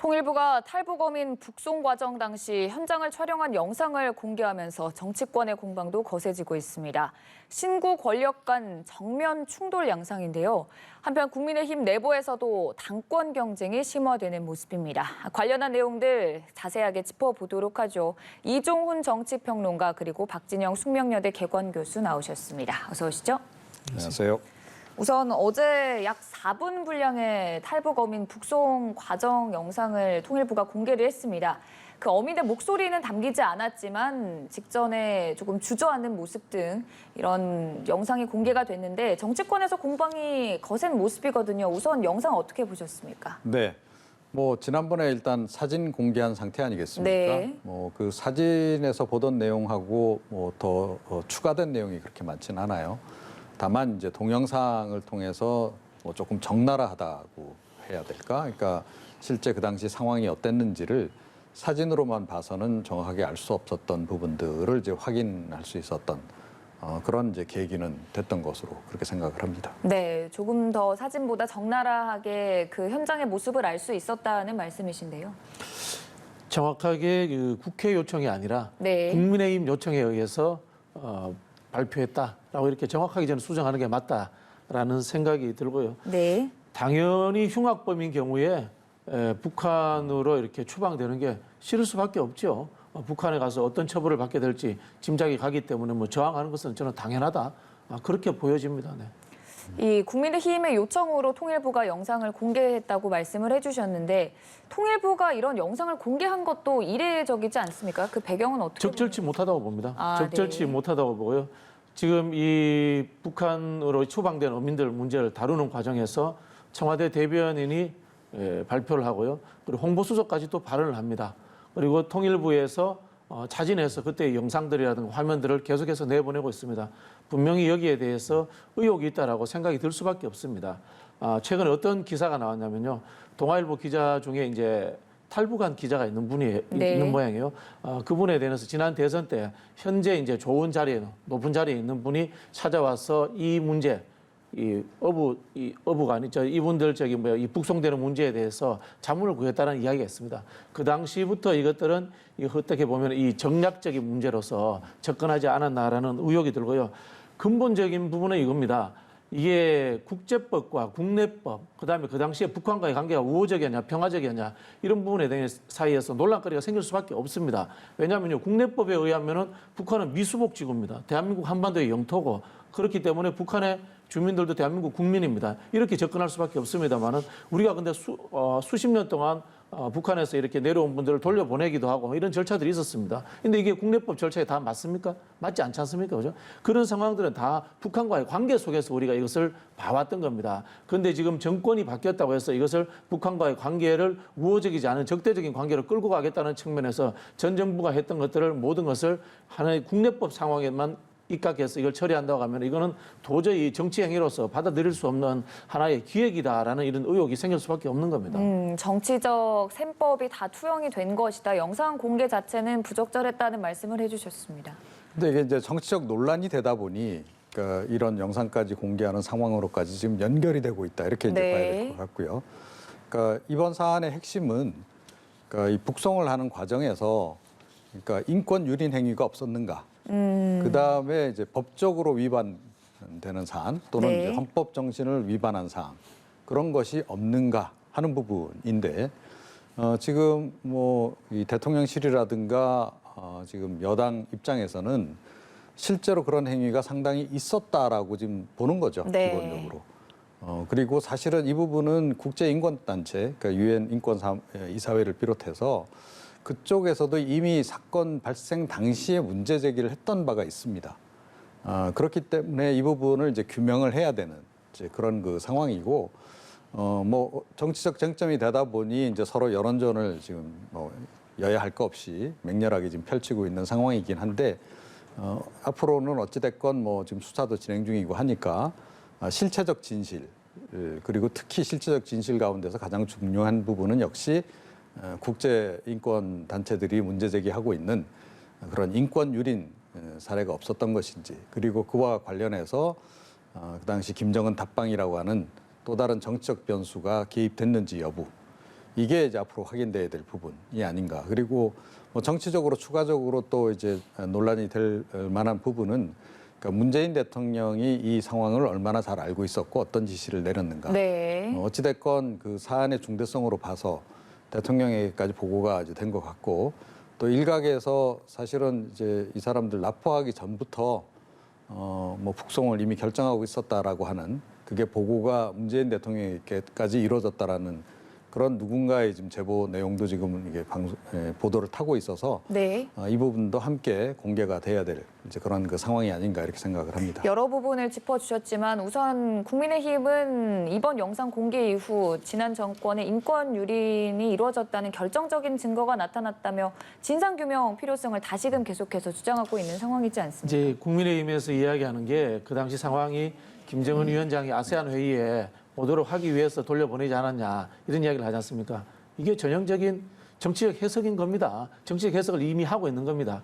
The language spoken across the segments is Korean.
통일부가 탈북어민 북송 과정 당시 현장을 촬영한 영상을 공개하면서 정치권의 공방도 거세지고 있습니다. 신구 권력 간 정면 충돌 양상인데요. 한편 국민의힘 내부에서도 당권 경쟁이 심화되는 모습입니다. 관련한 내용들 자세하게 짚어보도록 하죠. 이종훈 정치평론가 그리고 박진영 숙명여대 개관교수 나오셨습니다. 어서 오시죠. 안녕하세요. 우선 어제 약 4분 분량의 탈북 어민 북송 과정 영상을 통일부가 공개를 했습니다. 그 어민의 목소리는 담기지 않았지만 직전에 조금 주저앉는 모습 등 이런 영상이 공개가 됐는데 정치권에서 공방이 거센 모습이거든요. 우선 영상 어떻게 보셨습니까? 네. 지난번에 일단 사진 공개한 상태 아니겠습니까? 네. 그 사진에서 보던 내용하고 더 추가된 내용이 그렇게 많지는 않아요. 다만 이제 동영상을 통해서 조금 적나라하다고 해야 될까? 그러니까 실제 그 당시 상황이 어땠는지를 사진으로만 봐서는 정확하게 알 수 없었던 부분들을 이제 확인할 수 있었던 그런 이제 계기는 됐던 것으로 그렇게 생각을 합니다. 네, 조금 더 사진보다 적나라하게 그 현장의 모습을 알 수 있었다는 말씀이신데요. 정확하게 그 국회 요청이 아니라 네. 국민의힘 요청에 의해서 발표했다라고 이렇게 정확하게 저는 수정하는 게 맞다라는 생각이 들고요. 네. 당연히 흉악범인 경우에 북한으로 이렇게 추방되는 게 싫을 수밖에 없죠. 북한에 가서 어떤 처벌을 받게 될지 짐작이 가기 때문에 저항하는 것은 저는 당연하다. 그렇게 보여집니다. 네. 이 국민의힘의 요청으로 통일부가 영상을 공개했다고 말씀을 해주셨는데 통일부가 이런 영상을 공개한 것도 이례적이지 않습니까? 그 배경은 어떻게 적절치 못하다고 봅니다. 적절치 네. 못하다고 보고요. 지금 이 북한으로 추방된 어민들 문제를 다루는 과정에서 청와대 대변인이 발표를 하고요. 그리고 홍보수석까지 또 발언을 합니다. 그리고 통일부에서 자진해서 그때 영상들이라든가 화면들을 계속해서 내보내고 있습니다. 분명히 여기에 대해서 의혹이 있다라고 생각이 들 수밖에 없습니다. 최근에 어떤 기사가 나왔냐면요. 동아일보 기자 중에 이제 탈북한 기자가 있는 분이 네. 있는 모양이에요. 그분에 대해서 지난 대선 때 현재 이제 좋은 자리에 높은 자리에 있는 분이 찾아와서 이 문제 어부가 아니죠. 이분들 이 북송되는 문제에 대해서 자문을 구했다는 이야기가 있습니다. 그 당시부터 이것들은 어떻게 보면 이 정략적인 문제로서 접근하지 않았나라는 의혹이 들고요. 근본적인 부분은 이겁니다. 이게 국제법과 국내법, 그다음에 그 당시에 북한과의 관계가 우호적이었냐, 평화적이었냐 이런 부분에 대해서 사이에서 논란거리가 생길 수밖에 없습니다. 왜냐하면요, 국내법에 의하면은 북한은 미수복 지구입니다. 대한민국 한반도의 영토고 그렇기 때문에 북한의 주민들도 대한민국 국민입니다. 이렇게 접근할 수밖에 없습니다만은 우리가 근데 수십 년 동안 북한에서 이렇게 내려온 분들을 돌려보내기도 하고 이런 절차들이 있었습니다. 근데 이게 국내법 절차에 다 맞습니까? 맞지 않지 않습니까? 그죠? 그런 상황들은 다 북한과의 관계 속에서 우리가 이것을 봐왔던 겁니다. 그런데 지금 정권이 바뀌었다고 해서 이것을 북한과의 관계를 우호적이지 않은 적대적인 관계로 끌고 가겠다는 측면에서 전 정부가 했던 것들을 모든 것을 하나의 국내법 상황에만 입각해서 이걸 처리한다고 하면 이거는 도저히 정치 행위로서 받아들일 수 없는 하나의 기획이다라는 이런 의혹이 생길 수밖에 없는 겁니다. 정치적 셈법이 다 투영이 된 것이다. 영상 공개 자체는 부적절했다는 말씀을 해주셨습니다. 근데 이게 이제 정치적 논란이 되다 보니 그러니까 이런 영상까지 공개하는 상황으로까지 지금 연결이 되고 있다. 이렇게 이제 네. 봐야 될 것 같고요. 그러니까 이번 사안의 핵심은 그러니까 이 북송을 하는 과정에서 그러니까 인권 유린 행위가 없었는가. 그다음에 이제 법적으로 위반되는 사안 또는 네. 이제 헌법 정신을 위반한 사안 그런 것이 없는가 하는 부분인데 지금 이 대통령실이라든가 지금 여당 입장에서는 실제로 그런 행위가 상당히 있었다라고 지금 보는 거죠. 네. 기본적으로. 그리고 사실은 이 부분은 국제인권단체, 그러니까 유엔 인권이사회를 비롯해서 그쪽에서도 이미 사건 발생 당시에 문제 제기를 했던 바가 있습니다. 그렇기 때문에 이 부분을 이제 규명을 해야 되는 이제 그런 그 상황이고, 정치적 쟁점이 되다 보니 이제 서로 여론전을 지금 여야 할 거 없이 맹렬하게 지금 펼치고 있는 상황이긴 한데, 앞으로는 어찌됐건 지금 수사도 진행 중이고 하니까 실체적 진실, 그리고 특히 실체적 진실 가운데서 가장 중요한 부분은 역시 국제 인권 단체들이 문제 제기하고 있는 그런 인권 유린 사례가 없었던 것인지, 그리고 그와 관련해서 그 당시 김정은 답방이라고 하는 또 다른 정치적 변수가 개입됐는지 여부, 이게 이제 앞으로 확인돼야 될 부분이 아닌가. 그리고 뭐 정치적으로 추가적으로 또 이제 논란이 될 만한 부분은 그러니까 문재인 대통령이 이 상황을 얼마나 잘 알고 있었고 어떤 지시를 내렸는가. 네. 어찌됐건 그 사안의 중대성으로 봐서 대통령에게까지 보고가 이제 된 것 같고 또 일각에서 사실은 이제 이 사람들 납포하기 전부터 뭐 북송을 이미 결정하고 있었다라고 하는 그게 보고가 문재인 대통령에게까지 이루어졌다라는 그런 누군가의 지금 제보 내용도 지금 이게 보도를 타고 있어서 네. 이 부분도 함께 공개가 돼야 될 이제 그런 그 상황이 아닌가 이렇게 생각을 합니다. 여러 부분을 짚어주셨지만 우선 국민의힘은 이번 영상 공개 이후 지난 정권의 인권 유린이 이루어졌다는 결정적인 증거가 나타났다며 진상규명 필요성을 다시금 계속해서 주장하고 있는 상황이지 않습니까? 이제 국민의힘에서 이야기하는 게 그 당시 상황이 김정은 위원장이 아세안 회의에 오도록 하기 위해서 돌려보내지 않았냐 이런 이야기를 하지 않습니까? 이게 전형적인 정치적 해석인 겁니다. 정치적 해석을 이미 하고 있는 겁니다.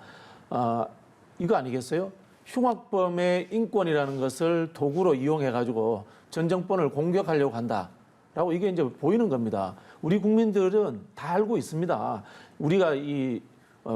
이거 아니겠어요? 흉악범의 인권이라는 것을 도구로 이용해가지고 전 정권을 공격하려고 한다라고 이게 이제 보이는 겁니다. 우리 국민들은 다 알고 있습니다. 우리가 이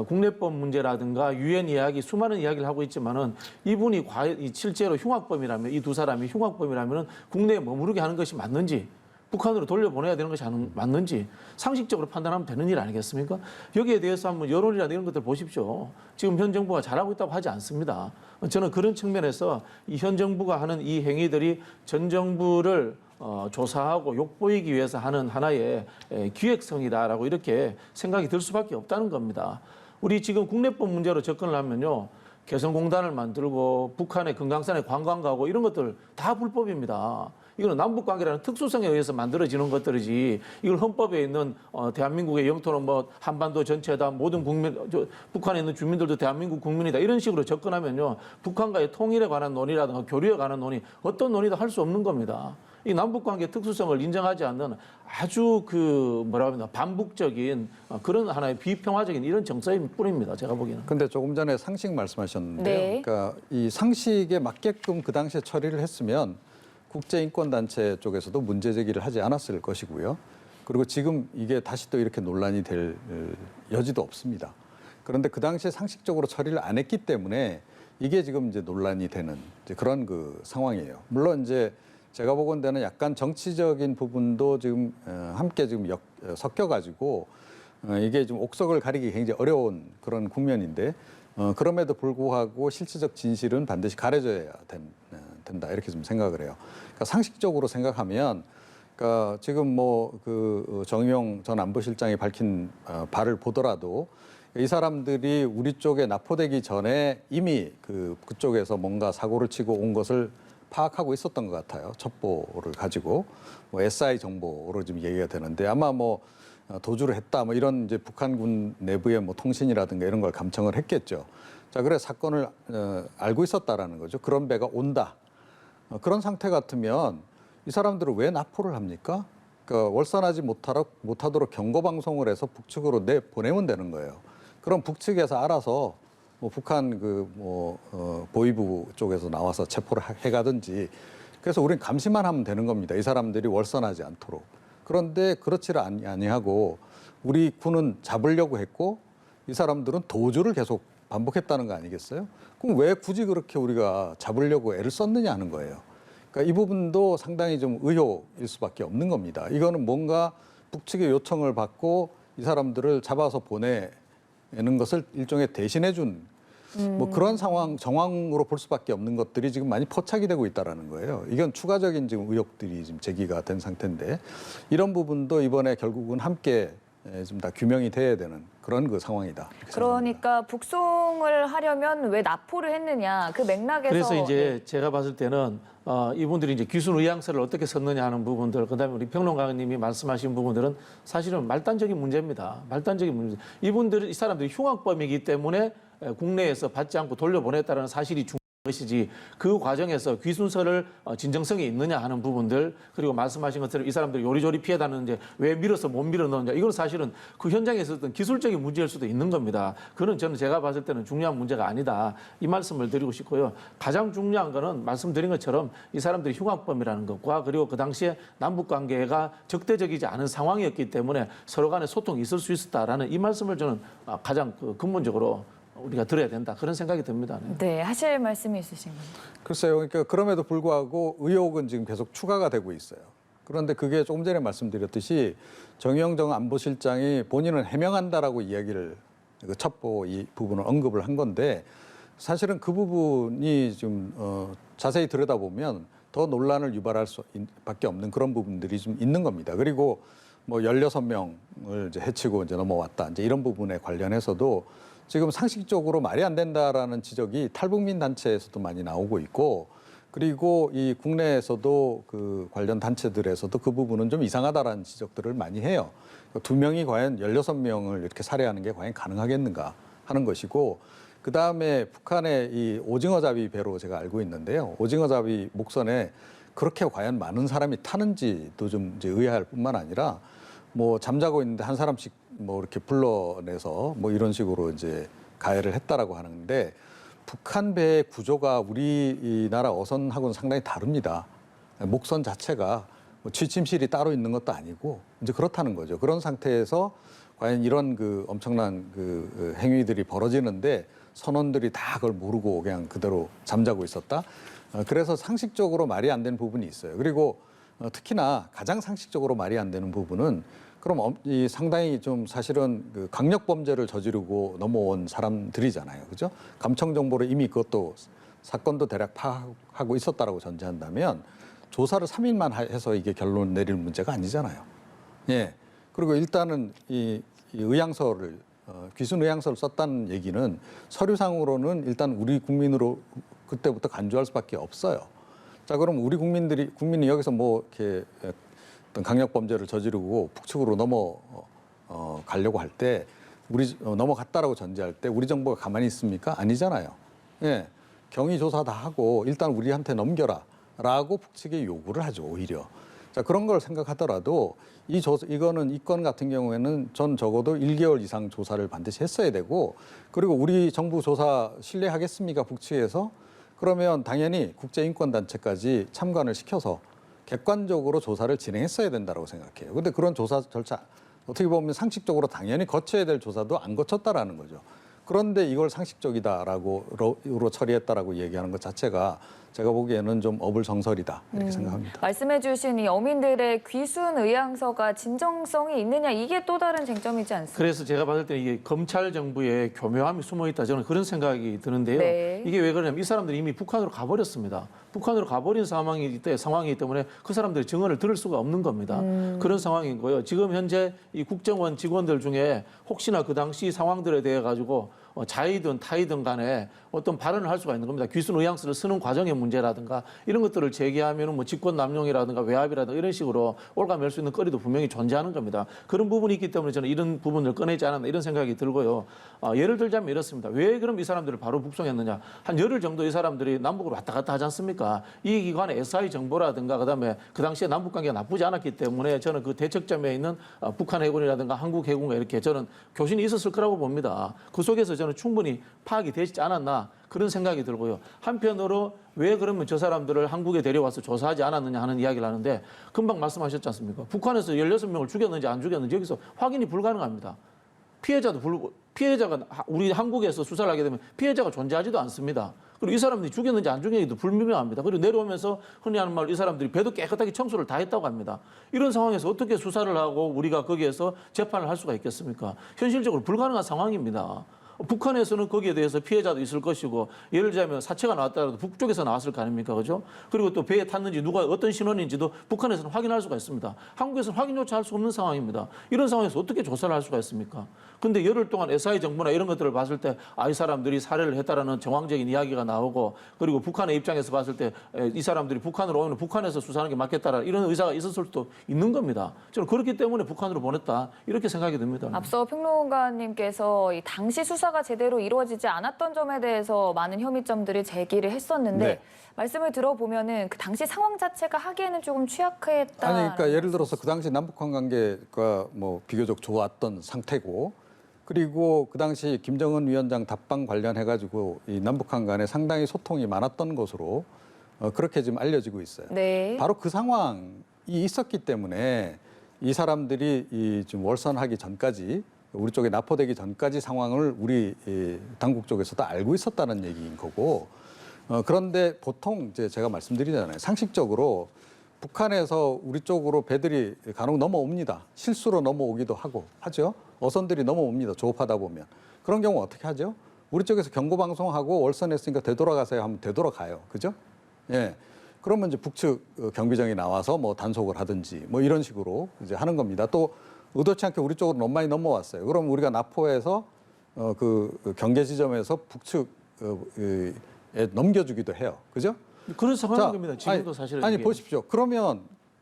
국내법 문제라든가 유엔 이야기 수많은 이야기를 하고 있지만은 이분이 실제로 흉악범이라면 이 두 사람이 흉악범이라면 국내에 머무르게 하는 것이 맞는지 북한으로 돌려보내야 되는 것이 맞는지 상식적으로 판단하면 되는 일 아니겠습니까? 여기에 대해서 한번 여론이나 이런 것들 보십시오. 지금 현 정부가 잘하고 있다고 하지 않습니다. 저는 그런 측면에서 이 현 정부가 하는 이 행위들이 전 정부를 조사하고 욕보이기 위해서 하는 하나의 기획성이다라고 이렇게 생각이 들 수밖에 없다는 겁니다. 우리 지금 국내법 문제로 접근을 하면요. 개성공단을 만들고 북한의 금강산에 관광 가고 이런 것들 다 불법입니다. 이거는 남북관계라는 특수성에 의해서 만들어지는 것들이지 이걸 헌법에 있는 대한민국의 영토는 뭐 한반도 전체다 모든 국민 북한에 있는 주민들도 대한민국 국민이다 이런 식으로 접근하면요. 북한과의 통일에 관한 논의라든가 교류에 관한 논의 어떤 논의도 할 수 없는 겁니다. 이 남북관계 특수성을 인정하지 않는 아주 뭐라고 하나 반복적인 그런 하나의 비평화적인 이런 정서일 뿐입니다. 제가 보기에는. 근데 조금 전에 상식 말씀하셨는데요. 네. 그러니까 이 상식에 맞게끔 그 당시에 처리를 했으면 국제인권단체 쪽에서도 문제 제기를 하지 않았을 것이고요. 그리고 지금 이게 다시 또 이렇게 논란이 될 여지도 없습니다. 그런데 그 당시에 상식적으로 처리를 안 했기 때문에 이게 지금 이제 논란이 되는 이제 그런 그 상황이에요. 물론 이제 제가 보건대는 약간 정치적인 부분도 지금 함께 지금 섞여가지고 이게 좀 옥석을 가리기 굉장히 어려운 그런 국면인데 그럼에도 불구하고 실질적 진실은 반드시 가려져야 된다 이렇게 좀 생각을 해요. 그러니까 상식적으로 생각하면 그러니까 지금 뭐 그 정의용 전 안보실장이 밝힌 바를 보더라도 이 사람들이 우리 쪽에 납포되기 전에 이미 그쪽에서 뭔가 사고를 치고 온 것을 파악하고 있었던 것 같아요. 첩보를 가지고 뭐 SI 정보로 지금 얘기가 되는데 아마 뭐 도주를 했다 뭐 이런 이제 북한군 내부의 뭐 통신이라든가 이런 걸 감청을 했겠죠. 자, 그래 사건을 알고 있었다라는 거죠. 그런 배가 온다. 그런 상태 같으면 이 사람들을 왜 납포를 합니까? 그러니까 월선하지 못하도록 경고 방송을 해서 북측으로 보내면 되는 거예요. 그럼 북측에서 알아서 뭐 북한 보위부 쪽에서 나와서 체포를 해가든지 그래서 우리는 감시만 하면 되는 겁니다. 이 사람들이 월선하지 않도록. 그런데 그렇지를 아니하고 우리 군은 잡으려고 했고 이 사람들은 도주를 계속 반복했다는 거 아니겠어요? 그럼 왜 굳이 그렇게 우리가 잡으려고 애를 썼느냐 하는 거예요. 그러니까 이 부분도 상당히 좀 의혹일 수밖에 없는 겁니다. 이거는 뭔가 북측의 요청을 받고 이 사람들을 잡아서 보내는 것을 일종의 대신해 준 뭐 그런 정황으로 볼 수밖에 없는 것들이 지금 많이 포착이 되고 있다라는 거예요. 이건 추가적인 지금 의혹들이 지금 제기가 된 상태인데 이런 부분도 이번에 결국은 함께 좀 다 규명이 돼야 되는 그런 그 상황이다. 그러니까 북송을 하려면 왜 납포를 했느냐 그 맥락에서 그래서 이제 제가 봤을 때는 이분들이 이제 귀순 의향서를 어떻게 썼느냐 하는 부분들, 그다음에 우리 평론가님이 말씀하신 부분들은 사실은 말단적인 문제입니다. 말단적인 문제. 이 사람들이 흉악범이기 때문에 국내에서 받지 않고 돌려보냈다는 사실이 것이지 그 과정에서 귀순서를 진정성이 있느냐 하는 부분들 그리고 말씀하신 것처럼 이 사람들이 요리조리 피해 다니는데 왜 밀어서 못 밀어 넣느냐 이건 사실은 그 현장에 있었던 기술적인 문제일 수도 있는 겁니다. 그는 저는 제가 봤을 때는 중요한 문제가 아니다 이 말씀을 드리고 싶고요. 가장 중요한 거는 말씀드린 것처럼 이 사람들이 흉악범이라는 것과 그리고 그 당시에 남북 관계가 적대적이지 않은 상황이었기 때문에 서로 간에 소통이 있을 수 있었다라는 이 말씀을 저는 가장 근본적으로 우리가 들어야 된다 그런 생각이 듭니다. 네, 하실 말씀이 있으신 건가요? 글쎄요. 그러니까 그럼에도 불구하고 의혹은 지금 계속 추가가 되고 있어요. 그런데 그게 조금 전에 말씀드렸듯이 정의용 안보실장이 본인은 해명한다라고 이야기를 그 첩보 이 부분을 언급을 한 건데 사실은 그 부분이 좀 자세히 들여다보면 더 논란을 유발할 수밖에 없는 그런 부분들이 좀 있는 겁니다. 그리고 뭐 16명을 이제 해치고 이제 넘어왔다. 이제 이런 부분에 관련해서도 지금 상식적으로 말이 안 된다라는 지적이 탈북민 단체에서도 많이 나오고 있고 그리고 이 국내에서도 그 관련 단체들에서도 그 부분은 좀 이상하다라는 지적들을 많이 해요. 2명이 과연 16명을 이렇게 살해하는 게 과연 가능하겠는가 하는 것이고 그다음에 북한의 이 오징어잡이 배로 제가 알고 있는데요. 오징어잡이 목선에 그렇게 과연 많은 사람이 타는지도 좀 이제 의아할 뿐만 아니라 뭐 잠자고 있는데 한 사람씩 뭐 이렇게 불러내서 뭐 이런 식으로 이제 가해를 했다라고 하는데 북한 배의 구조가 우리나라 어선하고는 상당히 다릅니다. 목선 자체가 뭐 취침실이 따로 있는 것도 아니고 이제 그렇다는 거죠. 그런 상태에서 과연 이런 그 엄청난 그 행위들이 벌어지는데 선원들이 다 그걸 모르고 그냥 그대로 잠자고 있었다. 그래서 상식적으로 말이 안 되는 부분이 있어요. 그리고 특히나 가장 상식적으로 말이 안 되는 부분은 그럼 이 상당히 좀 사실은 그 강력 범죄를 저지르고 넘어온 사람들이잖아요. 그죠? 감청 정보를 이미 그것도 사건도 대략 파악하고 있었다라고 전제한다면 조사를 3일만 해서 이게 결론 내릴 문제가 아니잖아요. 예. 그리고 일단은 이 의향서를 귀순 의향서를 썼다는 얘기는 서류상으로는 일단 우리 국민으로 그때부터 간주할 수밖에 없어요. 자, 그럼 우리 국민이 여기서 뭐 이렇게 어떤 강력 범죄를 저지르고 북측으로 가려고 할 때 넘어갔다라고 전제할 때 우리 정부가 가만히 있습니까? 아니잖아요. 예. 경위 조사 다 하고 일단 우리한테 넘겨라라고 북측에 요구를 하죠, 오히려. 자, 그런 걸 생각하더라도 이거는 이 건 같은 경우에는 전 적어도 1개월 이상 조사를 반드시 했어야 되고 그리고 우리 정부 조사 신뢰하겠습니까? 북측에서? 그러면 당연히 국제인권단체까지 참관을 시켜서 객관적으로 조사를 진행했어야 된다고 생각해요. 그런데 그런 조사 절차 어떻게 보면 상식적으로 당연히 거쳐야 될 조사도 안 거쳤다라는 거죠. 그런데 이걸 상식적이다라고 처리했다라고 얘기하는 것 자체가 제가 보기에는 좀 어불성설이다 이렇게 생각합니다. 말씀해 주신 이 어민들의 귀순 의향서가 진정성이 있느냐 이게 또 다른 쟁점이지 않습니까? 그래서 제가 봤을 때 이게 검찰 정부의 교묘함이 숨어 있다 저는 그런 생각이 드는데요. 네. 이게 왜 그러냐면 이 사람들이 이미 북한으로 가버렸습니다. 북한으로 가버린 상황이기 때문에 그 사람들의 증언을 들을 수가 없는 겁니다. 그런 상황인 거예요. 지금 현재 이 국정원 직원들 중에 혹시나 그 당시 상황들에 대해 가지고 자이든 타이든 간에 어떤 발언을 할 수가 있는 겁니다. 귀순 의향서를 쓰는 과정의 문제라든가 이런 것들을 제기하면은 뭐 직권 남용이라든가 외압이라든가 이런 식으로 올가맬 수 있는 거리도 분명히 존재하는 겁니다. 그런 부분이 있기 때문에 저는 이런 부분을 꺼내지 않았나 이런 생각이 들고요. 예를 들자면 이렇습니다. 왜 그럼 이 사람들을 바로 북송했느냐? 한 열흘 정도 이 사람들이 남북으로 왔다 갔다 하지 않습니까? 이 기관의 SI 정보라든가 그다음에 그 당시에 남북 관계가 나쁘지 않았기 때문에 저는 그 대척점에 있는 북한 해군이라든가 한국 해군과 이렇게 저는 교신이 있었을 거라고 봅니다. 그 속에서 저는 충분히 파악이 되지 않았나 그런 생각이 들고요. 한편으로 왜 그러면 저 사람들을 한국에 데려와서 조사하지 않았느냐 하는 이야기를 하는데 금방 말씀하셨지 않습니까? 북한에서 16명을 죽였는지 안 죽였는지 여기서 확인이 불가능합니다. 피해자가 우리 한국에서 수사를 하게 되면 피해자가 존재하지도 않습니다. 그리고 이 사람들이 죽였는지 안 죽였는지도 불분명합니다. 그리고 내려오면서 흔히 하는 말로 이 사람들이 배도 깨끗하게 청소를 다 했다고 합니다. 이런 상황에서 어떻게 수사를 하고 우리가 거기에서 재판을 할 수가 있겠습니까? 현실적으로 불가능한 상황입니다. 북한에서는 거기에 대해서 피해자도 있을 것이고 예를 들자면 사체가 나왔다라도 북쪽에서 나왔을 거 아닙니까? 그죠? 그리고 또 배에 탔는지 누가 어떤 신원인지도 북한에서는 확인할 수가 있습니다. 한국에서는 확인조차 할 수 없는 상황입니다. 이런 상황에서 어떻게 조사를 할 수가 있습니까? 근데 열흘 동안 SI 정부나 이런 것들을 봤을 때 이 사람들이 살해를 했다라는 정황적인 이야기가 나오고 그리고 북한의 입장에서 봤을 때 이 사람들이 북한으로 오면 북한에서 수사하는 게 맞겠다라는 이런 의사가 있었을 수도 있는 겁니다. 저는 그렇기 때문에 북한으로 보냈다 이렇게 생각이 듭니다. 앞서 평론가님께서 이 당시 수사 수사가 제대로 이루어지지 않았던 점에 대해서 많은 혐의점들을 제기를 했었는데 네. 말씀을 들어보면은 그 당시 상황 자체가 하기에는 조금 취약했다. 아니, 그러니까 예를 들어서 그 당시 남북한 관계가 뭐 비교적 좋았던 상태고, 그리고 그 당시 김정은 위원장 답방 관련해가지고 이 남북한 간에 상당히 소통이 많았던 것으로 그렇게 지금 알려지고 있어요. 네. 바로 그 상황이 있었기 때문에 이 사람들이 이 지금 월선하기 전까지, 우리 쪽에 납포되기 전까지 상황을 우리 당국 쪽에서도 알고 있었다는 얘기인 거고, 그런데 보통 이제 제가 말씀드리잖아요. 상식적으로 북한에서 우리 쪽으로 배들이 간혹 넘어옵니다. 실수로 넘어오기도 하죠. 어선들이 넘어옵니다. 조업하다 보면. 그런 경우 어떻게 하죠? 우리 쪽에서 경고방송하고 월선했으니까 되돌아가세요 하면 되돌아가요. 그죠? 예. 그러면 이제 북측 경비정이 나와서 뭐 단속을 하든지 뭐 이런 식으로 이제 하는 겁니다. 또 의도치 않게 우리 쪽으로 너무 많이 넘어왔어요. 그럼 우리가 납포해서 그 경계 지점에서 북측에 넘겨주기도 해요. 그죠? 그런 상황인 자, 겁니다. 지금도 사실은. 아니 이게. 보십시오. 그러면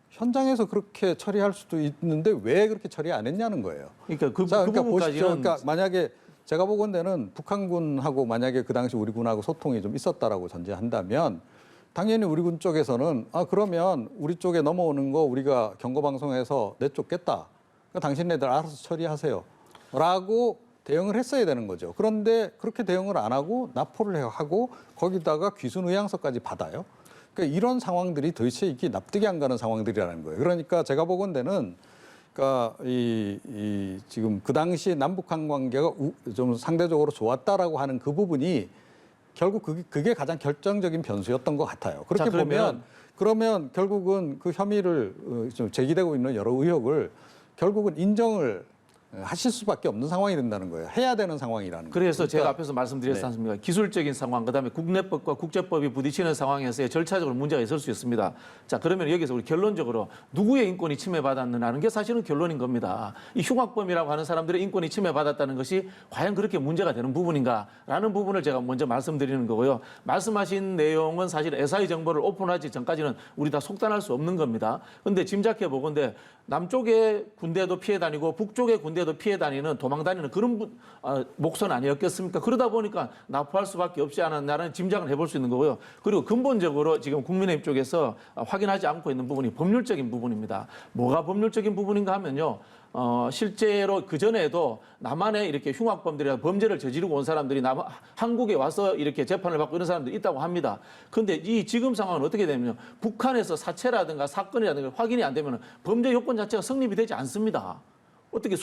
현장에서 그렇게 처리할 수도 있는데 왜 그렇게 처리 안 했냐는 거예요. 그러니까 그 자, 그러니까 보십시오. 부분까지는 그러니까 만약에 제가 보건대는 북한군하고 만약에 그 당시 우리 군하고 소통이 좀 있었다라고 전제한다면 당연히 우리 군 쪽에서는 그러면 우리 쪽에 넘어오는 거 우리가 경고 방송해서 내쫓겠다. 그러니까 당신네들 알아서 처리하세요.라고 대응을 했어야 되는 거죠. 그런데 그렇게 대응을 안 하고 납포를 하고 거기다가 귀순 의향서까지 받아요. 그러니까 이런 상황들이 도대체 이게 납득이 안 가는 상황들이라는 거예요. 그러니까 제가 보건대는 그러니까 지금 그 당시 남북한 관계가 좀 상대적으로 좋았다라고 하는 그 부분이 결국 그게 가장 결정적인 변수였던 것 같아요. 그렇게 자, 그러면 결국은 그 혐의를 좀 제기되고 있는 여러 의혹을 결국은 인정을 하실 수밖에 없는 상황이 된다는 거예요. 해야 되는 상황이라는 거예요. 그래서 제가 그러니까 앞에서 말씀드렸지 네. 않습니까? 기술적인 상황, 그다음에 국내법과 국제법이 부딪히는 상황에서의 절차적으로 문제가 있을 수 있습니다. 자, 그러면 여기서 우리 결론적으로 누구의 인권이 침해받았느냐는 게 사실은 결론인 겁니다. 이 흉악범이라고 하는 사람들의 인권이 침해받았다는 것이 과연 그렇게 문제가 되는 부분인가라는 부분을 제가 먼저 말씀드리는 거고요. 말씀하신 내용은 사실 SI 정보를 오픈하기 전까지는 우리 다 속단할 수 없는 겁니다. 그런데 짐작해 보건데 남쪽의 군대도 피해 다니고 북쪽의 군대도 피해 다니는 도망 다니는 그런 목선 아니었겠습니까? 그러다 보니까 납포할 수밖에 없지 않았나라는 짐작을 해볼 수 있는 거고요. 그리고 근본적으로 지금 국민의힘 쪽에서 확인하지 않고 있는 부분이 법률적인 부분입니다. 뭐가 법률적인 부분인가 하면요. 실제로 그전에도 남한에 이렇게 흉악범들이나 범죄를 저지르고 온 사람들이 한국에 와서 이렇게 재판을 받고 이런 사람들이 있다고 합니다. 그런데 이 지금 상황은 어떻게 되냐면 북한에서 사체라든가 사건이라든가 확인이 안 되면 범죄 요건 자체가 성립이 되지 않습니다. 어떻게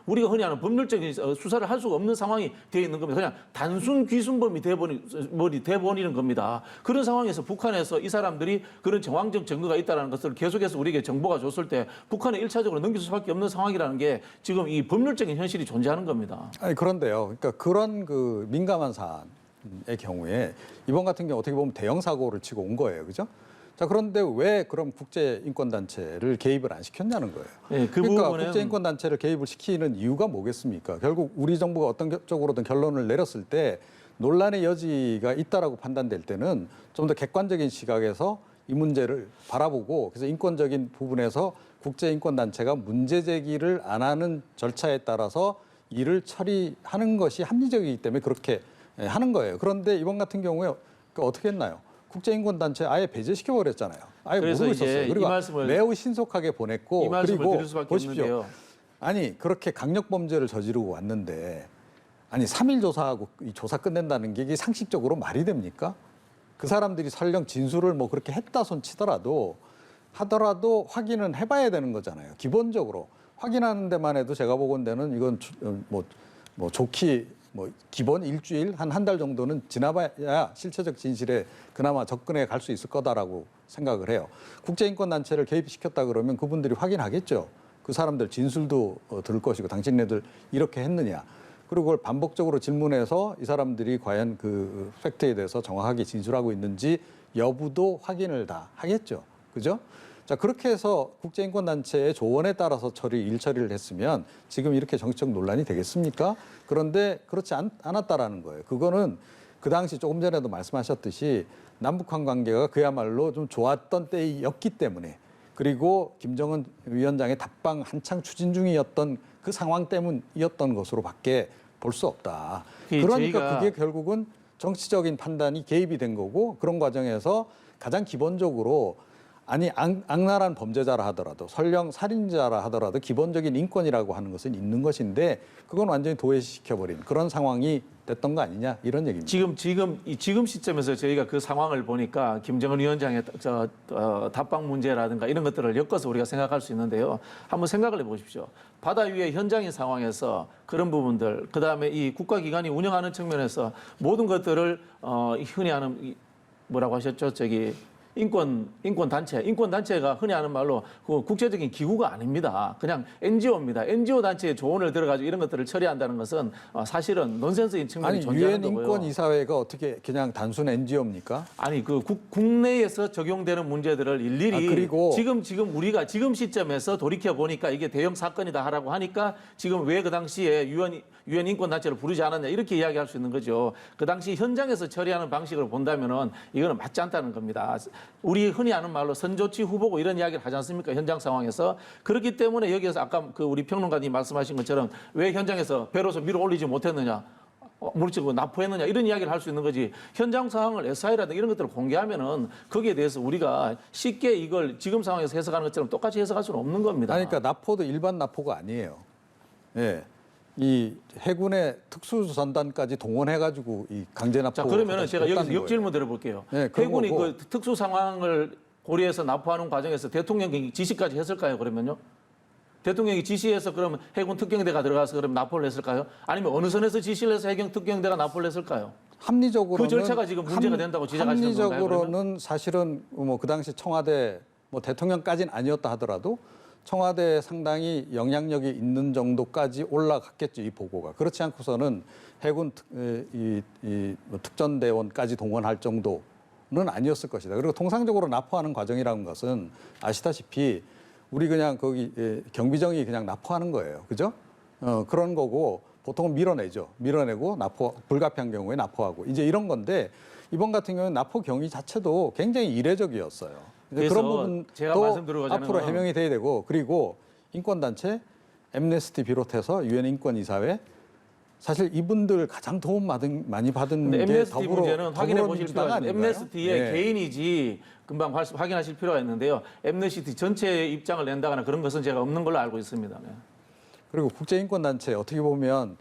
우리가 흔히 하는 법률적인 수사를 할 수가 없는 상황이 되어 있는 겁니다. 그냥 단순 귀순범이 돼버리는 겁니다. 그런 상황에서 북한에서 이 사람들이 그런 정황적 증거가 있다는 것을 계속해서 우리에게 정보가 줬을 때 북한에 1차적으로 넘길 수밖에 없는 상황이라는 게 지금 이 법률적인 현실이 존재하는 겁니다. 아니 그런데요. 그러니까 그런 그 민감한 사안의 경우에 이번 같은 경우 어떻게 보면 대형 사고를 치고 온 거예요, 그죠? 자, 그런데 왜 그럼 국제인권단체를 개입을 안 시켰냐는 거예요. 네, 그 그러니까 부분은 국제인권단체를 개입을 시키는 이유가 뭐겠습니까? 결국 우리 정부가 어떤 쪽으로든 결론을 내렸을 때 논란의 여지가 있다라고 판단될 때는 좀 더 객관적인 시각에서 이 문제를 바라보고 그래서 인권적인 부분에서 국제인권단체가 문제 제기를 안 하는 절차에 따라서 일을 처리하는 것이 합리적이기 때문에 그렇게 하는 거예요. 그런데 이번 같은 경우에 어떻게 했나요? 국제인권단체 아예 배제시켜 버렸잖아요. 아예 그래서 모르고 이제 있었어요. 이 그리고 말씀을 매우 신속하게 보냈고 이 말씀을 그리고 드릴 수밖에 보십시오. 없는데요. 아니 그렇게 강력 범죄를 저지르고 왔는데 아니 3일 조사하고 이 조사 끝낸다는 게 이게 상식적으로 말이 됩니까? 그 사람들이 설령 진술을 뭐 그렇게 했다 손 치더라도 하더라도 확인은 해봐야 되는 거잖아요. 기본적으로 확인하는 데만 해도 제가 보건대는 이건 뭐 좋기 뭐 기본 일주일 한 달 정도는 지나봐야 실체적 진실에 그나마 접근해 갈 수 있을 거다라고 생각을 해요. 국제인권단체를 개입시켰다 그러면 그분들이 확인하겠죠. 그 사람들 진술도 들을 것이고 당신네들 이렇게 했느냐. 그리고 그걸 반복적으로 질문해서 이 사람들이 과연 그 팩트에 대해서 정확하게 진술하고 있는지 여부도 확인을 다 하겠죠. 그죠? 자, 그렇게 해서 국제인권단체의 조언에 따라서 일 처리를 했으면 지금 이렇게 정치적 논란이 되겠습니까? 그런데 그렇지 않았다라는 거예요. 그거는 그 당시 조금 전에도 말씀하셨듯이 남북한 관계가 그야말로 좀 좋았던 때였기 때문에 그리고 김정은 위원장의 답방 한창 추진 중이었던 그 상황 때문이었던 것으로밖에 볼 수 없다. 그 그러니까 저희가- 그게 결국은 정치적인 판단이 개입이 된 거고 그런 과정에서 가장 기본적으로 아니 악랄한 범죄자라 하더라도 설령 살인자라 하더라도 기본적인 인권이라고 하는 것은 있는 것인데 그건 완전히 도외시켜버린 그런 상황이 됐던 거 아니냐 이런 얘기입니다. 지금 시점에서 저희가 그 상황을 보니까 김정은 위원장의 답방 문제라든가 이런 것들을 엮어서 우리가 생각할 수 있는데요. 한번 생각을 해보십시오. 바다 위의 현장인 상황에서 그런 부분들, 그 다음에 이 국가기관이 운영하는 측면에서 모든 것들을 흔히 하는 뭐라고 하셨죠? 인권단체가 흔히 하는 말로 그 국제적인 기구가 아닙니다. 그냥 NGO입니다. NGO 단체의 조언을 들어가지고 이런 것들을 처리한다는 것은 사실은 논센스인 측면이 아니 존재하는 유엔 거고요. 인권 이사회가 어떻게 그냥 단순 NGO입니까? 아니 그 국내에서 적용되는 문제들을 일일이 그리고 지금 우리가 지금 시점에서 돌이켜 보니까 이게 대형 사건이다 하라고 하니까 지금 왜 그 당시에 유엔 인권 단체를 부르지 않았냐 이렇게 이야기할 수 있는 거죠. 그 당시 현장에서 처리하는 방식을 본다면은 이거는 맞지 않다는 겁니다. 우리 흔히 하는 말로 선조치 후보고 이런 이야기를 하지 않습니까? 현장 상황에서. 그렇기 때문에 여기에서 아까 그 우리 평론가님 말씀하신 것처럼 왜 현장에서 배로서 밀어 올리지 못했느냐. 물질고 납포했느냐 이런 이야기를 할 수 있는 거지. 현장 상황을 SI라든가 이런 것들을 공개하면은 거기에 대해서 우리가 쉽게 이걸 지금 상황에서 해석하는 것처럼 똑같이 해석할 수는 없는 겁니다. 아니, 그러니까 납포도 일반 납포가 아니에요. 예. 이 해군의 특수전단까지 동원해가지고 이 강제 납포. 자, 그러면은 제가 여기서 역질문 드려볼게요. 네, 그런 해군이 거고. 그 특수 상황을 고려해서 납포하는 과정에서 대통령이 지시까지 했을까요? 그러면요? 대통령이 지시해서 그러면 해군 특경대가 들어가서 그럼 납포를 했을까요? 아니면 어느 선에서 지시를 해서 해군 특경대가 납포를 했을까요? 합리적으로는 그 절차가 지금 문제가 된다고 지적하시는 건가요, 합리적으로는 사실은 뭐 그 당시 청와대 뭐 대통령까지는 아니었다 하더라도 청와대에 상당히 영향력이 있는 정도까지 올라갔겠죠, 이 보고가. 그렇지 않고서는 해군 뭐 특전대원까지 동원할 정도는 아니었을 것이다. 그리고 통상적으로 납포하는 과정이라는 것은 아시다시피 우리 그냥 거기 경비정이 그냥 납포하는 거예요. 그죠? 그런 거고 보통은 밀어내죠. 밀어내고 불가피한 경우에 납포하고 이제 이런 건데 이번 같은 경우는 납포 경위 자체도 굉장히 이례적이었어요. 그래서 그런 부분도 제가 말씀드리고자 앞으로 해명이 돼야 되고 그리고 인권단체 엠네스티 비롯해서 유엔 인권이사회 사실 이분들 가장 도움 많이 받은 게 엠네스티 문제는 확인해 보실 필요가 있습니다. 아닌가요? 엠네스티의 네. 개인이지 금방 확인하실 필요가 있는데요. 엠네스티 전체의 입장을 낸다거나 그런 것은 제가 없는 걸로 알고 있습니다. 네. 그리고 국제인권단체 어떻게 보면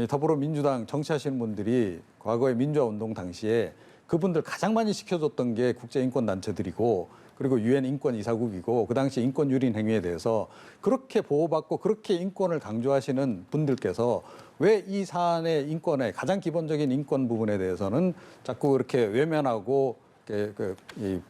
더불어민주당 정치하시는 분들이 과거에 민주화운동 당시에 그분들 가장 많이 시켜줬던 게 국제인권단체들이고 그리고 유엔 인권이사국이고 그 당시 인권 유린 행위에 대해서 그렇게 보호받고 그렇게 인권을 강조하시는 분들께서 왜 이 사안의 인권의 가장 기본적인 인권 부분에 대해서는 자꾸 그렇게 외면하고 이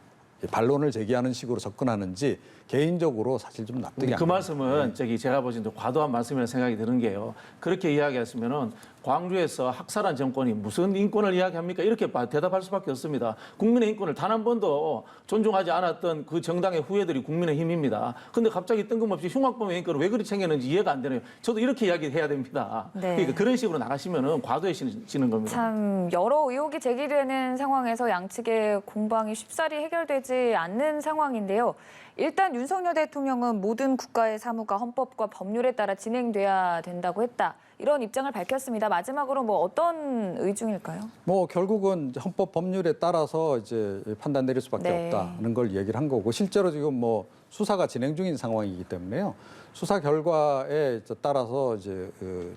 반론을 제기하는 식으로 접근하는지 개인적으로 사실 좀 납득이 안 그 가요. 말씀은 제가 보기엔 좀 과도한 말씀이라는 생각이 드는 게요. 그렇게 이야기하시면은 광주에서 학살한 정권이 무슨 인권을 이야기합니까? 이렇게 대답할 수밖에 없습니다. 국민의 인권을 단 한 번도 존중하지 않았던 그 정당의 후예들이 국민의힘입니다. 근데 갑자기 뜬금없이 흉악범의 인권을 왜 그리 챙겼는지 이해가 안 되네요. 저도 이렇게 이야기해야 됩니다. 네. 그러니까 그런 식으로 나가시면은 과도해지는 겁니다. 참 여러 의혹이 제기되는 상황에서 양측의 공방이 쉽사리 해결되지 않는 상황인데요. 일단 윤석열 대통령은 모든 국가의 사무가 헌법과 법률에 따라 진행돼야 된다고 했다. 이런 입장을 밝혔습니다. 마지막으로 뭐 어떤 의중일까요? 뭐 결국은 헌법 법률에 따라서 이제 판단 내릴 수밖에 네. 없다는 걸 얘기를 한 거고 실제로 지금 뭐 수사가 진행 중인 상황이기 때문에요. 수사 결과에 따라서 이제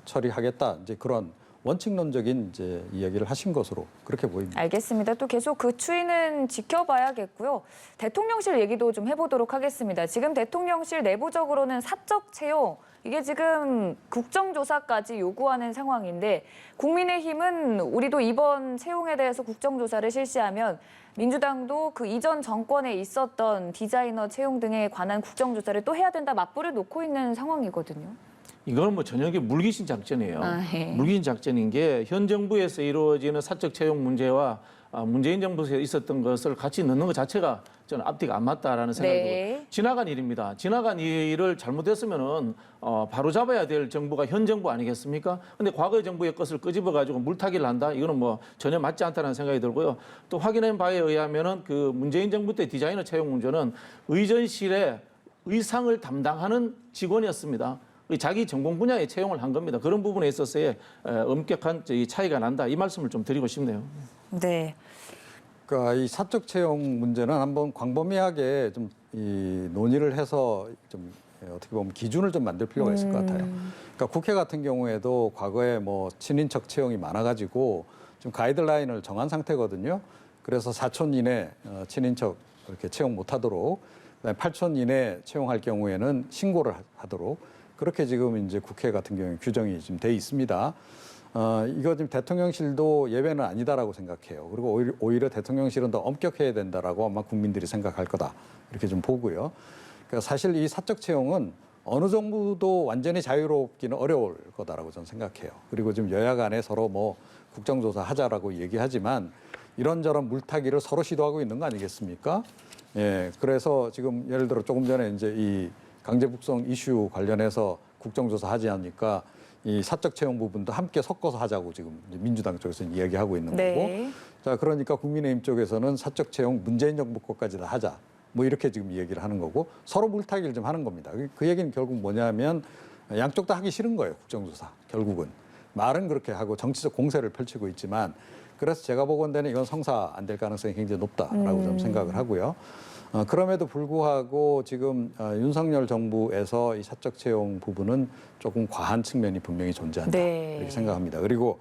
처리하겠다 이제 그런 원칙론적인 이제 이야기를 하신 것으로 그렇게 보입니다. 알겠습니다. 또 계속 그 추이는 지켜봐야겠고요. 대통령실 얘기도 좀 해보도록 하겠습니다. 지금 대통령실 내부적으로는 사적 채용, 이게 지금 국정조사까지 요구하는 상황인데 국민의힘은 우리도 이번 채용에 대해서 국정조사를 실시하면 민주당도 그 이전 정권에 있었던 디자이너 채용 등에 관한 국정조사를 또 해야 된다 맞불을 놓고 있는 상황이거든요. 이거는 뭐 전형의 물귀신 작전이에요. 네. 물귀신 작전인 게 현 정부에서 이루어지는 사적 채용 문제와 문재인 정부에서 있었던 것을 같이 넣는 것 자체가 저는 앞뒤가 안 맞다라는 생각이 들고 지나간 일입니다. 지나간 일을 잘못했으면은 바로 잡아야 될 정부가 현 정부 아니겠습니까? 근데 과거의 정부의 것을 끄집어 가지고 물타기를 한다. 이거는 뭐 전혀 맞지 않다는 생각이 들고요. 또 확인한 바에 의하면은 그 문재인 정부 때 디자이너 채용 문제는 의전실에 의상을 담당하는 직원이었습니다. 자기 전공 분야에 채용을 한 겁니다. 그런 부분에 있어서의 엄격한 이 차이가 난다. 이 말씀을 좀 드리고 싶네요. 네. 그러니까 이 사적 채용 문제는 한번 광범위하게 좀 이 논의를 해서 좀 어떻게 보면 기준을 좀 만들 필요가 있을 것 같아요. 그러니까 국회 같은 경우에도 과거에 뭐 친인척 채용이 많아가지고 좀 가이드라인을 정한 상태거든요. 그래서 4촌 이내 친인척 이렇게 채용 못하도록, 그다음에 8촌 이내 채용할 경우에는 신고를 하도록 그렇게 지금 이제 국회 같은 경우에 규정이 지금 돼 있습니다. 이거 지금 대통령실도 예외는 아니다라고 생각해요. 그리고 오히려 대통령실은 더 엄격해야 된다라고 아마 국민들이 생각할 거다 이렇게 좀 보고요. 그러니까 사실 이 사적 채용은 어느 정도도 완전히 자유롭기는 어려울 거다라고 저는 생각해요. 그리고 지금 여야 간에 서로 뭐 국정조사 하자라고 얘기하지만 이런저런 물타기를 서로 시도하고 있는 거 아니겠습니까? 예, 그래서 지금 예를 들어 조금 전에 이제 이 강제북송 이슈 관련해서 국정조사 하지 않으니까 이 사적 채용 부분도 함께 섞어서 하자고 지금 이제 민주당 쪽에서 이야기하고 있는 네. 거고. 자, 그러니까 국민의힘 쪽에서는 사적 채용 문재인 정부 거까지 다 하자. 뭐 이렇게 지금 얘기를 하는 거고 서로 물타기를 좀 하는 겁니다. 그 얘기는 결국 뭐냐면 양쪽 다 하기 싫은 거예요. 국정조사. 결국은. 말은 그렇게 하고 정치적 공세를 펼치고 있지만 그래서 제가 보건대는 이건 성사 안 될 가능성이 굉장히 높다라고 좀 생각을 하고요. 그럼에도 불구하고 지금 윤석열 정부에서 이 사적 채용 부분은 조금 과한 측면이 분명히 존재한다. 네. 이렇게 생각합니다. 그리고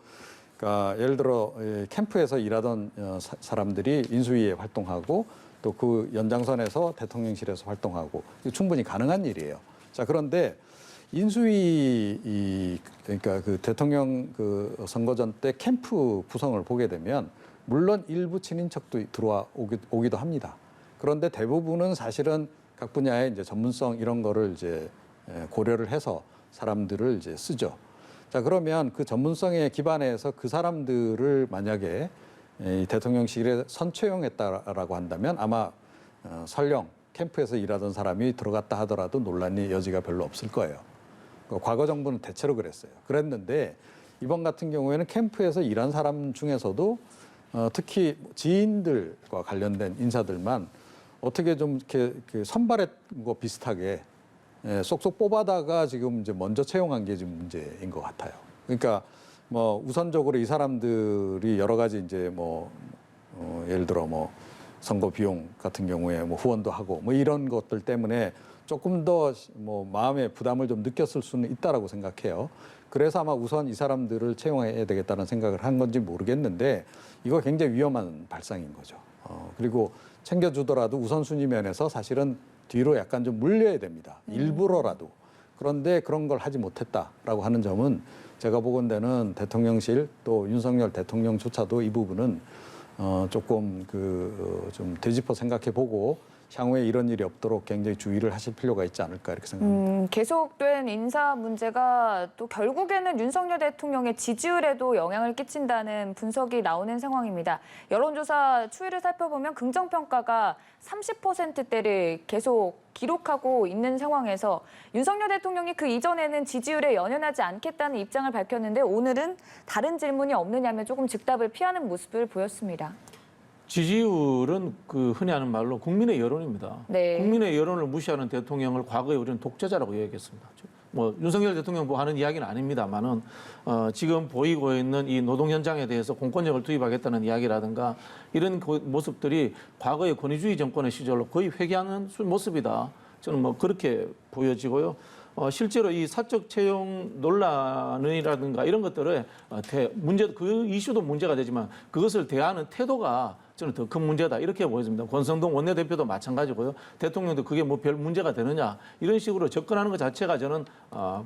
그러니까 예를 들어 캠프에서 일하던 사람들이 인수위에 활동하고 또 그 연장선에서 대통령실에서 활동하고 충분히 가능한 일이에요. 자, 그런데 인수위 그러니까 그 대통령 그 선거 전 때 캠프 구성을 보게 되면 물론 일부 친인척도 오기도 합니다. 그런데 대부분은 사실은 각 분야의 이제 전문성 이런 거를 이제 고려를 해서 사람들을 이제 쓰죠. 자, 그러면 그 전문성에 기반해서 그 사람들을 만약에 이 대통령실에 선채용했다라고 한다면 아마 설령 캠프에서 일하던 사람이 들어갔다 하더라도 논란의 여지가 별로 없을 거예요. 과거 정부는 대체로 그랬어요. 그랬는데 이번 같은 경우에는 캠프에서 일한 사람 중에서도 특히 지인들과 관련된 인사들만 어떻게 좀 이렇게 선발했 거 비슷하게 쏙쏙 뽑아다가 지금 이제 먼저 채용한 게 지금 문제인 것 같아요. 그러니까 뭐 우선적으로 이 사람들이 여러 가지 이제 뭐 예를 들어 뭐 선거 비용 같은 경우에 뭐 후원도 하고 뭐 이런 것들 때문에 조금 더 뭐 마음의 부담을 좀 느꼈을 수는 있다라고 생각해요. 그래서 아마 우선 이 사람들을 채용해야 되겠다는 생각을 한 건지 모르겠는데 이거 굉장히 위험한 발상인 거죠. 그리고 챙겨주더라도 우선순위 면에서 사실은 뒤로 약간 좀 물려야 됩니다. 일부러라도. 그런데 그런 걸 하지 못했다라고 하는 점은 제가 보건대는 대통령실 또 윤석열 대통령조차도 이 부분은 조금 좀 되짚어 생각해 보고 향후에 이런 일이 없도록 굉장히 주의를 하실 필요가 있지 않을까 이렇게 생각합니다. 계속된 인사 문제가 또 결국에는 윤석열 대통령의 지지율에도 영향을 끼친다는 분석이 나오는 상황입니다. 여론조사 추이를 살펴보면 긍정평가가 30%대를 계속 기록하고 있는 상황에서 윤석열 대통령이 그 이전에는 지지율에 연연하지 않겠다는 입장을 밝혔는데 오늘은 다른 질문이 없느냐며 조금 즉답을 피하는 모습을 보였습니다. 지지율은 그 흔히 하는 말로 국민의 여론입니다. 네. 국민의 여론을 무시하는 대통령을 과거에 우리는 독재자라고 얘기했습니다. 뭐 윤석열 대통령 뭐 하는 이야기는 아닙니다만은 지금 보이고 있는 이 노동 현장에 대해서 공권력을 투입하겠다는 이야기라든가 이런 모습들이 과거의 권위주의 정권의 시절로 거의 회귀하는 모습이다. 저는 뭐 그렇게 보여지고요. 실제로 이 사적 채용 논란이라든가 이런 것들을 그 이슈도 문제가 되지만 그것을 대하는 태도가 저는 더 큰 문제다 이렇게 보여집니다. 권성동 원내대표도 마찬가지고요. 대통령도 그게 뭐 별 문제가 되느냐 이런 식으로 접근하는 것 자체가 저는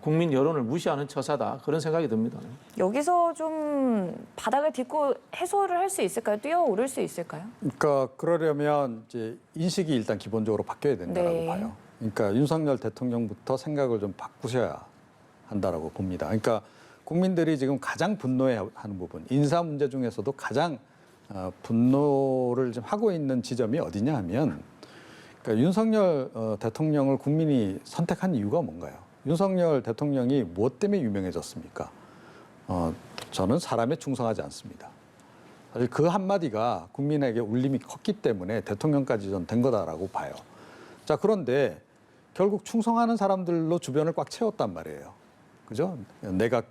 국민 여론을 무시하는 처사다 그런 생각이 듭니다. 여기서 좀 바닥을 딛고 해소를 할 수 있을까요? 뛰어오를 수 있을까요? 그러니까 그러려면 이제 인식이 일단 기본적으로 바뀌어야 된다라고 네. 봐요. 그러니까 윤석열 대통령부터 생각을 좀 바꾸셔야 한다라고 봅니다. 그러니까 국민들이 지금 가장 분노해하는 부분, 인사 문제 중에서도 가장 분노를 좀 하고 있는 지점이 어디냐 하면 그러니까 윤석열 대통령을 국민이 선택한 이유가 뭔가요? 윤석열 대통령이 무엇 때문에 유명해졌습니까? 저는 사람에 충성하지 않습니다. 사실 그 한마디가 국민에게 울림이 컸기 때문에 대통령까지 전 된 거다라고 봐요. 자, 그런데 결국 충성하는 사람들로 주변을 꽉 채웠단 말이에요. 그죠? 내가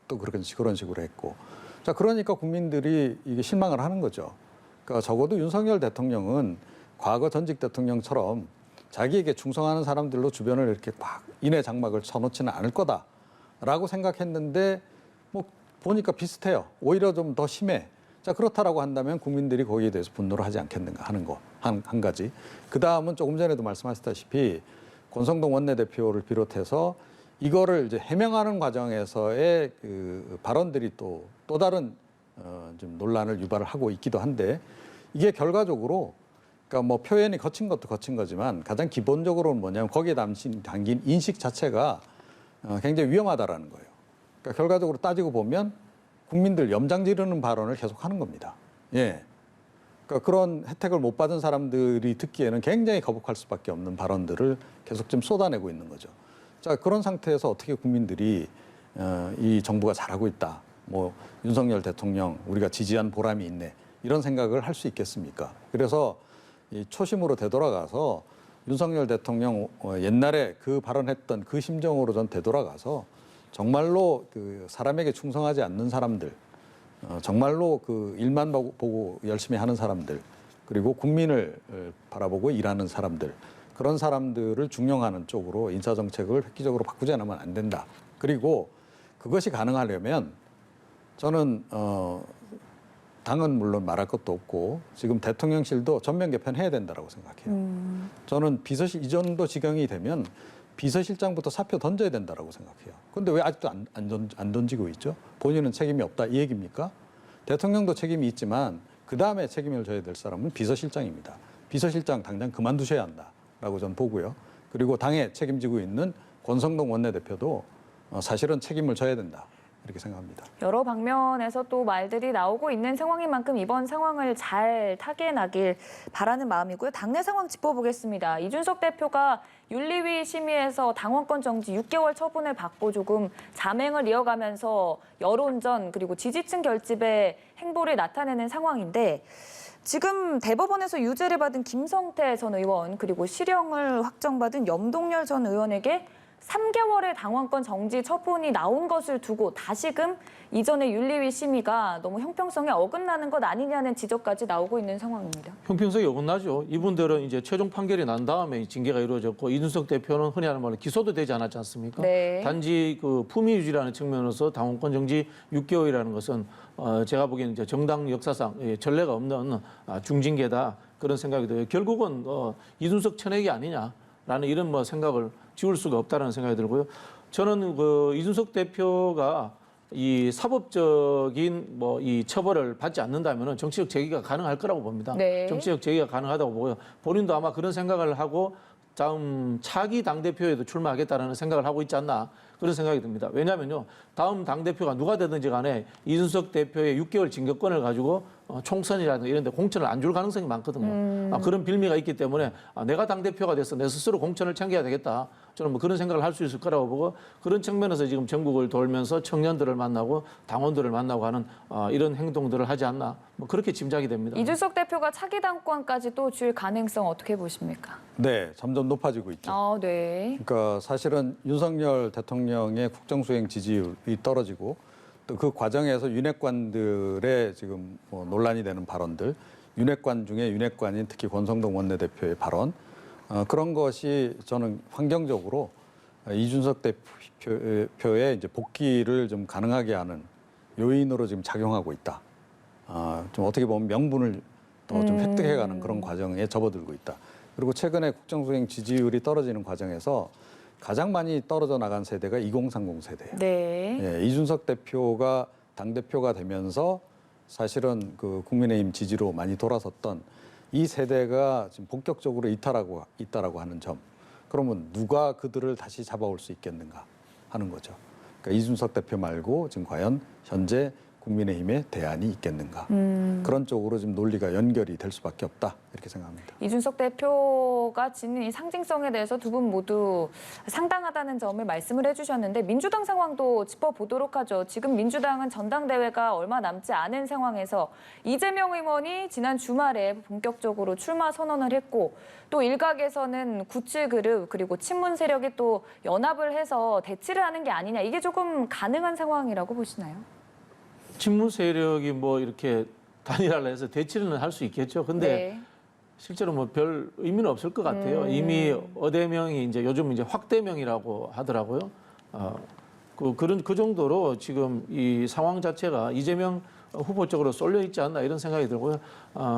또 그런 식으로 했고. 자, 그러니까 국민들이 이게 실망을 하는 거죠. 그러니까 적어도 윤석열 대통령은 과거 전직 대통령처럼 자기에게 충성하는 사람들로 주변을 이렇게 꽉 인해 장막을 쳐놓지는 않을 거다라고 생각했는데 뭐 보니까 비슷해요. 오히려 좀 더 심해. 자, 그렇다라고 한다면 국민들이 거기에 대해서 분노를 하지 않겠는가 하는 거 한 가지. 그 다음은 조금 전에도 말씀하셨다시피 권성동 원내대표를 비롯해서 이거를 이제 해명하는 과정에서의 그 발언들이 또 다른 좀 논란을 유발을 하고 있기도 한데 이게 결과적으로 그러니까 뭐 표현이 거친 것도 거친 거지만 가장 기본적으로는 뭐냐면 거기에 담긴 인식 자체가 굉장히 위험하다라는 거예요. 그러니까 결과적으로 따지고 보면 국민들 염장 지르는 발언을 계속 하는 겁니다. 예. 그러니까 그런 혜택을 못 받은 사람들이 듣기에는 굉장히 거북할 수밖에 없는 발언들을 계속 좀 쏟아내고 있는 거죠. 자, 그런 상태에서 어떻게 국민들이 이 정부가 잘하고 있다. 뭐 윤석열 대통령 우리가 지지한 보람이 있네. 이런 생각을 할 수 있겠습니까? 그래서 이 초심으로 되돌아가서 윤석열 대통령 옛날에 그 발언했던 그 심정으로 전 되돌아가서 정말로 그 사람에게 충성하지 않는 사람들, 정말로 그 일만 보고 열심히 하는 사람들, 그리고 국민을 바라보고 일하는 사람들, 그런 사람들을 중용하는 쪽으로 인사정책을 획기적으로 바꾸지 않으면 안 된다. 그리고 그것이 가능하려면 저는 당은 물론 말할 것도 없고 지금 대통령실도 전면 개편해야 된다라고 생각해요. 저는 이 정도 지경이 되면 비서실장부터 사표 던져야 된다라고 생각해요. 그런데 왜 아직도 안 던지고 있죠? 본인은 책임이 없다 이 얘기입니까? 대통령도 책임이 있지만 그 다음에 책임을 져야 될 사람은 비서실장입니다. 비서실장 당장 그만두셔야 한다라고 저는 보고요. 그리고 당에 책임지고 있는 권성동 원내대표도 사실은 책임을 져야 된다. 이렇게 생각합니다. 여러 방면에서 또 말들이 나오고 있는 상황인 만큼 이번 상황을 잘 타개나길 바라는 마음이고요. 당내 상황 짚어보겠습니다. 이준석 대표가 윤리위 심의에서 당원권 정지 6개월 처분을 받고 조금 잠행을 이어가면서 여론전 그리고 지지층 결집의 행보를 나타내는 상황인데 지금 대법원에서 유죄를 받은 김성태 전 의원 그리고 실형을 확정받은 염동열 전 의원에게 3개월의 당원권 정지 처분이 나온 것을 두고 다시금 이전의 윤리위 심의가 너무 형평성에 어긋나는 것 아니냐는 지적까지 나오고 있는 상황입니다. 형평성이 어긋나죠. 이분들은 이제 최종 판결이 난 다음에 징계가 이루어졌고 이준석 대표는 흔히 하는 말로 기소도 되지 않았지 않습니까? 네. 단지 그 품위 유지라는 측면에서 당원권 정지 6개월이라는 것은 제가 보기에는 이제 정당 역사상 전례가 없는 중징계다 그런 생각이 들어요. 결국은 이준석 천액이 아니냐라는 이런 뭐 생각을 지울 수가 없다는 생각이 들고요. 저는 그 이준석 대표가 이 사법적인 뭐 이 처벌을 받지 않는다면은 정치적 제기가 가능할 거라고 봅니다. 네. 정치적 제기가 가능하다고 보고요. 본인도 아마 그런 생각을 하고 다음 차기 당대표에도 출마하겠다는 생각을 하고 있지 않나 그런 생각이 듭니다. 왜냐하면요. 다음 당대표가 누가 되든지 간에 이준석 대표의 6개월 징계권을 가지고 총선이라든가 이런 데 공천을 안 줄 가능성이 많거든요. 그런 빌미가 있기 때문에 내가 당대표가 돼서 내 스스로 공천을 챙겨야 되겠다. 저는 뭐 그런 생각을 할 수 있을 거라고 보고 그런 측면에서 지금 전국을 돌면서 청년들을 만나고 당원들을 만나고 하는 이런 행동들을 하지 않나 뭐 그렇게 짐작이 됩니다. 이준석 대표가 차기 당권까지 또 줄 가능성 어떻게 보십니까? 네, 점점 높아지고 있죠. 네. 그러니까 사실은 윤석열 대통령의 국정수행 지지율이 떨어지고 또 그 과정에서 윤핵관들의 지금 뭐 논란이 되는 발언들, 윤핵관 중에 윤핵관인 특히 권성동 원내대표의 발언 그런 것이 저는 환경적으로 이준석 대표의 이제 복귀를 좀 가능하게 하는 요인으로 지금 작용하고 있다. 좀 어떻게 보면 명분을 더 좀 획득해가는 그런 과정에 접어들고 있다. 그리고 최근에 국정수행 지지율이 떨어지는 과정에서 가장 많이 떨어져 나간 세대가 2030 세대예요. 네. 예, 이준석 대표가 당대표가 되면서 사실은 그 국민의힘 지지로 많이 돌아섰던 이 세대가 지금 본격적으로 이탈하고 있다라고 하는 점. 그러면 누가 그들을 다시 잡아올 수 있겠는가 하는 거죠. 그러니까 이준석 대표 말고 지금 과연 현재 국민의힘에 대안이 있겠는가. 그런 쪽으로 지금 논리가 연결이 될 수밖에 없다. 이렇게 생각합니다. 이준석 대표 후보가 지닌 이 상징성에 대해서 두 분 모두 상당하다는 점을 말씀을 해주셨는데 민주당 상황도 짚어보도록 하죠. 지금 민주당은 전당대회가 얼마 남지 않은 상황에서 이재명 의원이 지난 주말에 본격적으로 출마 선언을 했고 또 일각에서는 97그룹 그리고 친문 세력이 또 연합을 해서 대치를 하는 게 아니냐 이게 조금 가능한 상황이라고 보시나요? 친문 세력이 뭐 이렇게 단일화를 해서 대치는 할 수 있겠죠. 근데 네. 실제로 뭐 별 의미는 없을 것 같아요. 이미 어대명이 이제 요즘 이제 확대명이라고 하더라고요. 그 정도로 지금 이 상황 자체가 이재명 후보 쪽으로 쏠려 있지 않나 이런 생각이 들고요.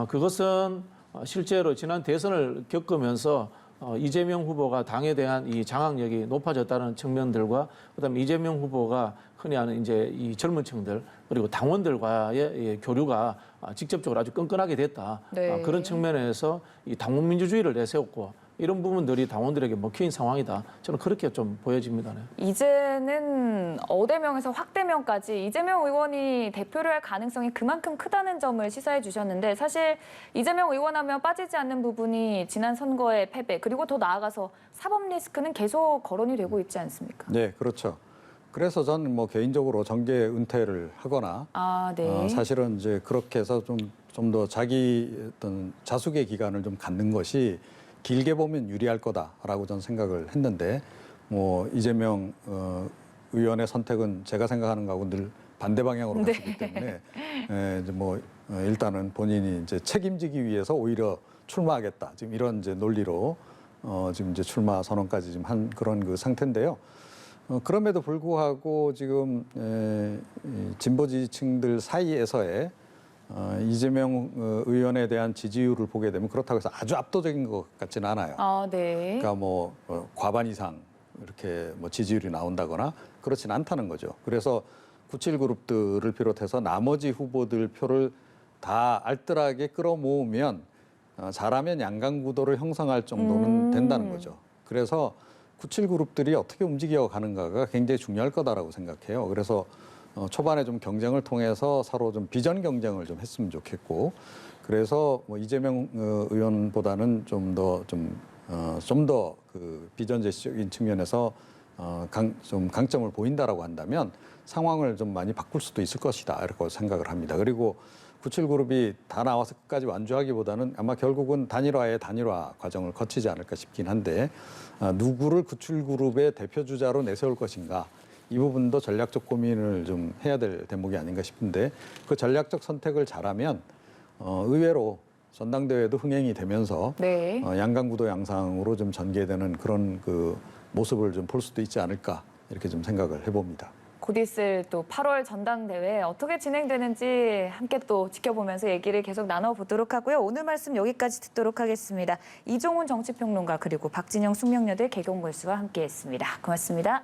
그것은 실제로 지난 대선을 겪으면서 이재명 후보가 당에 대한 이 장악력이 높아졌다는 측면들과 그다음에 이재명 후보가 흔히 하는 이제 이 젊은 층들 그리고 당원들과의 교류가 직접적으로 아주 끈끈하게 됐다. 네. 그런 측면에서 이 당원 민주주의를 내세웠고 이런 부분들이 당원들에게 먹힌 상황이다. 저는 그렇게 좀 보여집니다. 네. 이제는 어대명에서 확대명까지 이재명 의원이 대표를 할 가능성이 그만큼 크다는 점을 시사해 주셨는데 사실 이재명 의원 하면 빠지지 않는 부분이 지난 선거의 패배 그리고 더 나아가서 사법 리스크는 계속 거론이 되고 있지 않습니까? 네, 그렇죠. 그래서 저는 뭐 개인적으로 정계 은퇴를 하거나 네. 사실은 이제 그렇게 해서 좀 더 자기 어떤 자숙의 기간을 좀 갖는 것이 길게 보면 유리할 거다라고 저는 생각을 했는데 뭐 이재명 의원의 선택은 제가 생각하는 거하고 늘 반대 방향으로 가시기 때문에 이제 뭐 일단은 본인이 이제 책임지기 위해서 오히려 출마하겠다 지금 이런 이제 논리로 지금 이제 출마 선언까지 지금 한 그런 그 상태인데요. 그럼에도 불구하고 지금 진보 지지층들 사이에서의 이재명 의원에 대한 지지율을 보게 되면 그렇다고 해서 아주 압도적인 것 같지는 않아요. 네. 그러니까 뭐 과반 이상 이렇게 뭐 지지율이 나온다거나 그렇진 않다는 거죠. 그래서 97그룹들을 비롯해서 나머지 후보들 표를 다 알뜰하게 끌어모으면 잘하면 양강구도를 형성할 정도는 된다는 거죠. 그래서 97그룹들이 어떻게 움직여 가는가가 굉장히 중요할 거다라고 생각해요. 그래서 초반에 좀 경쟁을 통해서 서로 좀 비전 경쟁을 좀 했으면 좋겠고, 그래서 뭐 이재명 의원보다는 좀 더 그 비전제적인 측면에서 좀 강점을 보인다라고 한다면 상황을 좀 많이 바꿀 수도 있을 것이다 이렇게 생각을 합니다. 그리고 97그룹이 다 나와서 끝까지 완주하기보다는 아마 결국은 단일화 과정을 거치지 않을까 싶긴 한데 누구를 97그룹의 대표 주자로 내세울 것인가 이 부분도 전략적 고민을 좀 해야 될 대목이 아닌가 싶은데 그 전략적 선택을 잘하면 의외로 전당대회도 흥행이 되면서 네. 양강구도 양상으로 좀 전개되는 그런 그 모습을 좀 볼 수도 있지 않을까 이렇게 좀 생각을 해봅니다. 곧 있을 또 8월 전당대회 어떻게 진행되는지 함께 또 지켜보면서 얘기를 계속 나눠보도록 하고요. 오늘 말씀 여기까지 듣도록 하겠습니다. 이종훈 정치평론가 그리고 박진영 숙명여대 개공골수와 함께했습니다. 고맙습니다.